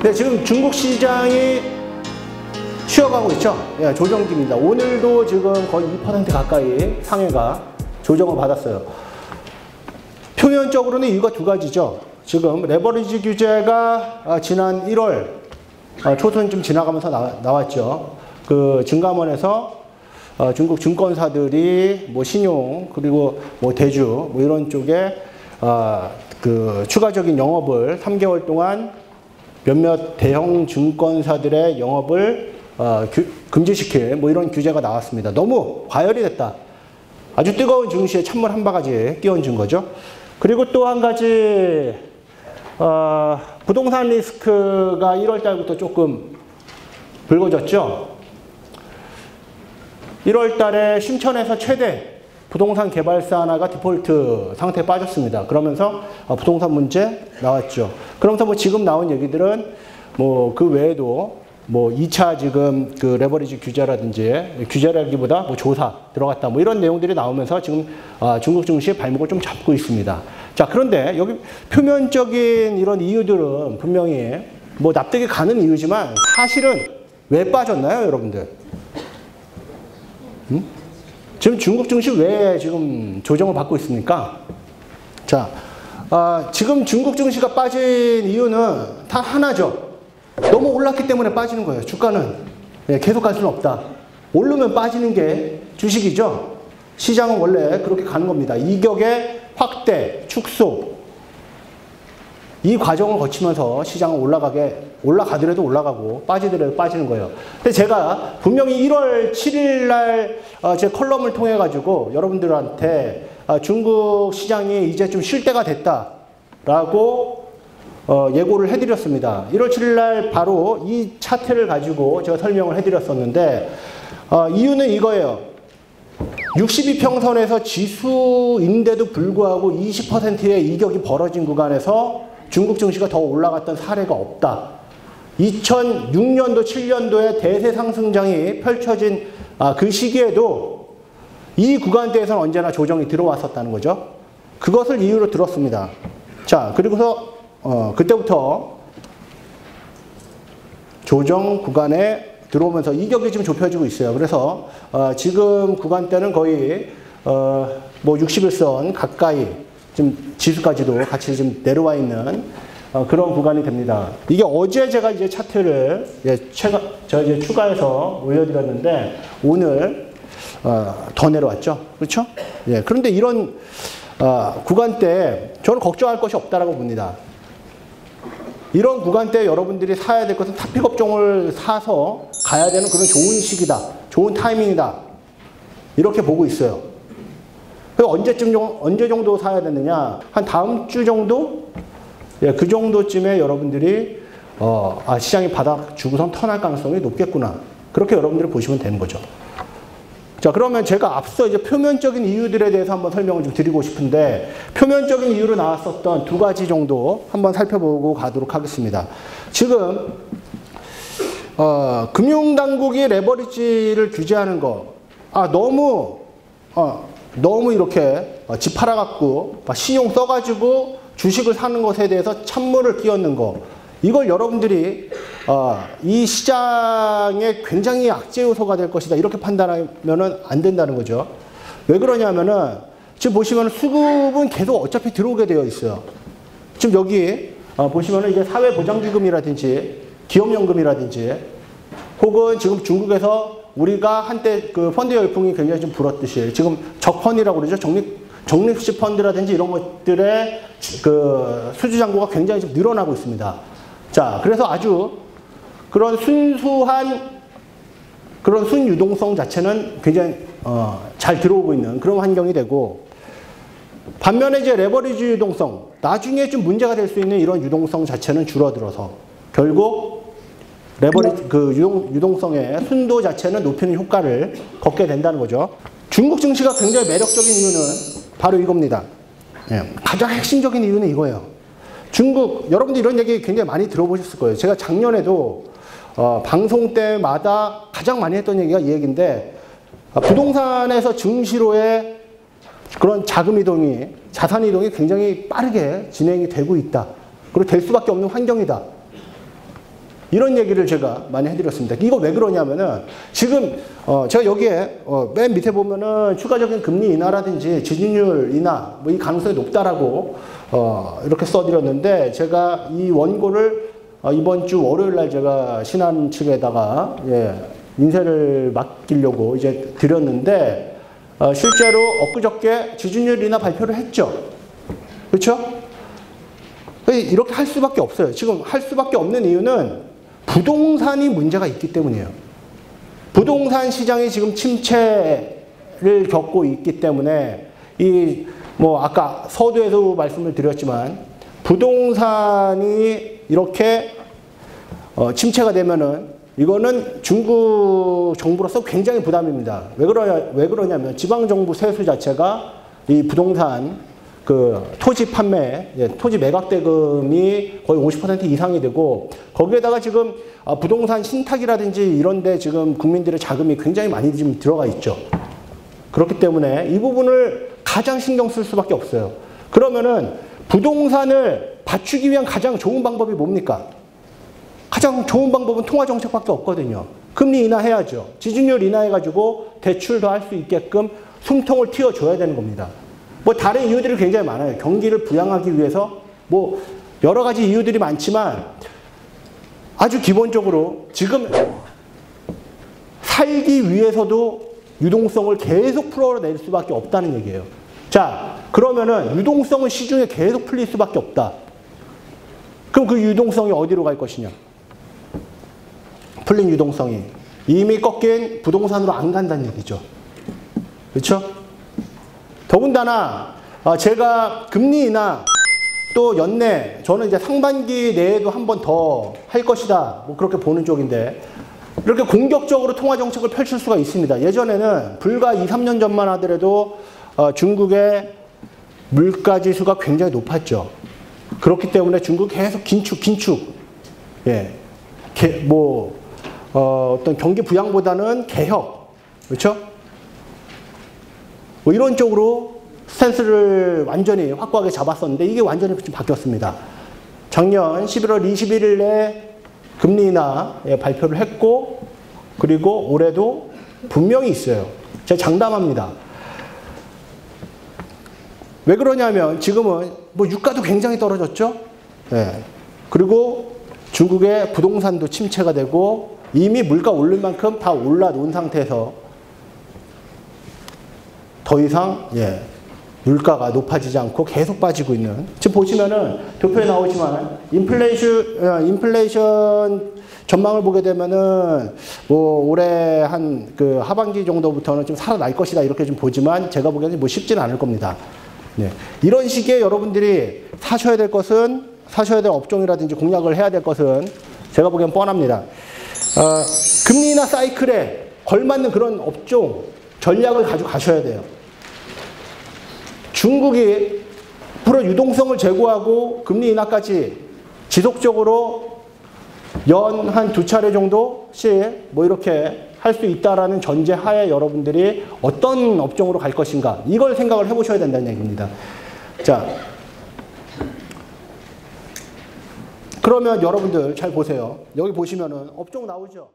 네, 지금 중국 시장이 쉬어가고 있죠. 예, 조정 중입니다. 오늘도 지금 거의 2% 가까이 상해가 조정을 받았어요. 표면적으로는 이유가 두 가지죠. 지금 레버리지 규제가 지난 1월 초순 좀 지나가면서 나왔죠. 그 증감원에서 중국 증권사들이 뭐 신용 그리고 뭐 대주 뭐 이런 쪽에 그 추가적인 영업을 3개월 동안 몇몇 대형 증권사들의 영업을 금지시킬 뭐 이런 규제가 나왔습니다. 너무 과열이 됐다. 아주 뜨거운 증시에 찬물 한 바가지 끼얹은 거죠. 그리고 또 한 가지 부동산 리스크가 1월 달부터 조금 불거졌죠. 1월 달에 신천에서 최대 부동산 개발사 하나가 디폴트 상태에 빠졌습니다. 그러면서 부동산 문제 나왔죠. 그러면서 뭐 지금 나온 얘기들은 뭐 그 외에도 뭐 2차 지금 그 레버리지 규제라든지 규제라기보다 뭐 조사 들어갔다 뭐 이런 내용들이 나오면서 지금 중국 증시의 발목을 좀 잡고 있습니다. 자, 그런데 여기 표면적인 이런 이유들은 분명히 뭐 납득이 가는 이유지만 사실은 왜 빠졌나요, 여러분들? 지금 중국 증시 왜 지금 조정을 받고 있습니까? 자, 지금 중국 증시가 빠진 이유는 다 하나죠. 너무 올랐기 때문에 빠지는 거예요. 주가는 계속 갈 수는 없다. 오르면 빠지는 게 주식이죠. 시장은 원래 그렇게 가는 겁니다. 이격의 확대, 축소. 이 과정을 거치면서 시장은 올라가더라도 올라가고 빠지더라도 빠지는 거예요. 근데 제가 분명히 1월 7일 날 제 컬럼을 통해 가지고 여러분들한테 중국 시장이 이제 좀 쉴 때가 됐다라고 예고를 해드렸습니다. 1월 7일 날 바로 이 차트를 가지고 제가 설명을 해드렸었는데 이유는 이거예요. 62평선에서 지수인데도 불구하고 20%의 이격이 벌어진 구간에서 중국 증시가 더 올라갔던 사례가 없다. 2006년도, 7년도에 대세 상승장이 펼쳐진 그 시기에도 이 구간대에서는 언제나 조정이 들어왔었다는 거죠. 그것을 이유로 들었습니다. 자, 그리고서 그때부터 조정 구간에 들어오면서 이격이 지금 좁혀지고 있어요. 그래서 지금 구간대는 거의 뭐 61선 가까이 지금 지수까지도 같이 좀 내려와 있는 그런 구간이 됩니다. 이게 어제 제가 이제 차트를 저 이제 추가해서 올려드렸는데 오늘 더 내려왔죠. 그렇죠? 예. 그런데 이런 구간대에 저는 걱정할 것이 없다라고 봅니다. 이런 구간대에 여러분들이 사야 될 것은 탑픽 업종을 사서 가야 되는 그런 좋은 시기다. 좋은 타이밍이다. 이렇게 보고 있어요. 언제 정도 사야 되느냐? 한 다음 주 정도? 예, 그 정도쯤에 여러분들이 시장이 바닥 주고선 턴할 가능성이 높겠구나. 그렇게 여러분들이 보시면 되는 거죠. 자, 그러면 제가 앞서 이제 표면적인 이유들에 대해서 한번 설명을 좀 드리고 싶은데, 표면적인 이유로 나왔었던 두 가지 정도 한번 살펴보고 가도록 하겠습니다. 지금, 금융당국이 레버리지를 규제하는 거, 너무 이렇게 집 팔아갖고, 신용 써가지고 주식을 사는 것에 대해서 찬물을 끼얹는 거, 이걸 여러분들이 이 시장에 굉장히 악재 요소가 될 것이다 이렇게 판단하면 안 된다는 거죠. 왜 그러냐면은 지금 보시면 수급은 계속 어차피 들어오게 되어 있어요. 지금 여기 보시면은 이제 사회보장기금이라든지 기업연금이라든지 혹은 지금 중국에서 우리가 한때 그 펀드 열풍이 굉장히 좀 불었듯이 지금 적펀이라고 그러죠. 적립식 펀드라든지 이런 것들의 그 수주 잔고가 굉장히 좀 늘어나고 있습니다. 자, 그래서 아주 그런 순수한 그런 순유동성 자체는 굉장히 잘 들어오고 있는 그런 환경이 되고, 반면에 이제 레버리지 유동성, 나중에 좀 문제가 될 수 있는 이런 유동성 자체는 줄어들어서 결국 유동성의 순도 자체는 높이는 효과를 걷게 된다는 거죠. 중국 증시가 굉장히 매력적인 이유는 바로 이겁니다. 예, 가장 핵심적인 이유는 이거예요. 중국, 여러분들 이런 얘기 굉장히 많이 들어보셨을 거예요. 제가 작년에도 방송 때마다 가장 많이 했던 얘기가 이 얘기인데, 부동산에서 증시로의 그런 자금 이동이, 자산 이동이 굉장히 빠르게 진행이 되고 있다. 그리고 될 수밖에 없는 환경이다. 이런 얘기를 제가 많이 해드렸습니다. 이거 왜 그러냐면은 지금 제가 여기에 맨 밑에 보면은 추가적인 금리 인하라든지 지준율 인하 뭐 이 가능성이 높다라고 이렇게 써드렸는데 제가 이 원고를 이번 주 월요일 날 제가 신한 측에다가 인쇄를 맡기려고 이제 드렸는데 실제로 엊그저께 지준율 인하 발표를 했죠. 그렇죠? 이렇게 할 수밖에 없어요. 지금 할 수밖에 없는 이유는 부동산이 문제가 있기 때문이에요. 부동산 시장이 지금 침체를 겪고 있기 때문에 뭐 아까 서두에도 말씀을 드렸지만 부동산이 이렇게 침체가 되면은 이거는 중국 정부로서 굉장히 부담입니다. 왜 그러냐면 지방정부 세수 자체가 이 부동산 토지 판매, 토지 매각 대금이 거의 50% 이상이 되고 거기에다가 지금 부동산 신탁이라든지 이런 데 지금 국민들의 자금이 굉장히 많이 지금 들어가 있죠. 그렇기 때문에 이 부분을 가장 신경 쓸 수밖에 없어요. 그러면은 부동산을 받추기 위한 가장 좋은 방법이 뭡니까? 가장 좋은 방법은 통화정책밖에 없거든요. 금리 인하해야죠. 지준율 인하해가지고 대출도 할 수 있게끔 숨통을 틔워줘야 되는 겁니다. 뭐 다른 이유들이 굉장히 많아요. 경기를 부양하기 위해서 뭐 여러 가지 이유들이 많지만 아주 기본적으로 지금 살기 위해서도 유동성을 계속 풀어낼 수밖에 없다는 얘기예요. 자, 그러면은 유동성은 시중에 계속 풀릴 수밖에 없다. 그럼 그 유동성이 어디로 갈 것이냐? 풀린 유동성이 이미 꺾인 부동산으로 안 간다는 얘기죠. 그렇죠? 더군다나 제가 금리 인하 또 연내 저는 이제 상반기 내에도 한 번 더 할 것이다. 뭐 그렇게 보는 쪽인데 이렇게 공격적으로 통화 정책을 펼칠 수가 있습니다. 예전에는 불과 2, 3년 전만 하더라도 중국의 물가 지수가 굉장히 높았죠. 그렇기 때문에 중국 계속 긴축. 어떤 경기 부양보다는 개혁. 그렇죠? 뭐 이런 쪽으로 스탠스를 완전히 확고하게 잡았었는데 이게 완전히 좀 바뀌었습니다. 작년 11월 21일에 금리 인하 발표를 했고 그리고 올해도 분명히 있어요. 제가 장담합니다. 왜 그러냐면 지금은 뭐 유가도 굉장히 떨어졌죠. 그리고 중국의 부동산도 침체가 되고 이미 물가 오를 만큼 다 올라놓은 상태에서 더 이상 물가가 높아지지 않고 계속 빠지고 있는. 지금 보시면은 도표에 나오지만 인플레이션 전망을 보게 되면은 뭐 올해 한 하반기 정도부터는 좀 살아날 것이다 이렇게 좀 보지만 제가 보기에는 뭐 쉽지는 않을 겁니다. 이런 식의 여러분들이 사셔야 될 업종이라든지 공략을 해야 될 것은 제가 보기엔 뻔합니다. 금리 인하 사이클에 걸맞는 그런 업종 전략을 가지고 가셔야 돼요. 중국이 앞으로 유동성을 제고하고 금리 인하까지 지속적으로 연 한 2차례 정도씩 뭐 이렇게 할 수 있다라는 전제 하에 여러분들이 어떤 업종으로 갈 것인가 이걸 생각을 해보셔야 된다는 얘기입니다. 자, 그러면 여러분들 잘 보세요. 여기 보시면은 업종 나오죠.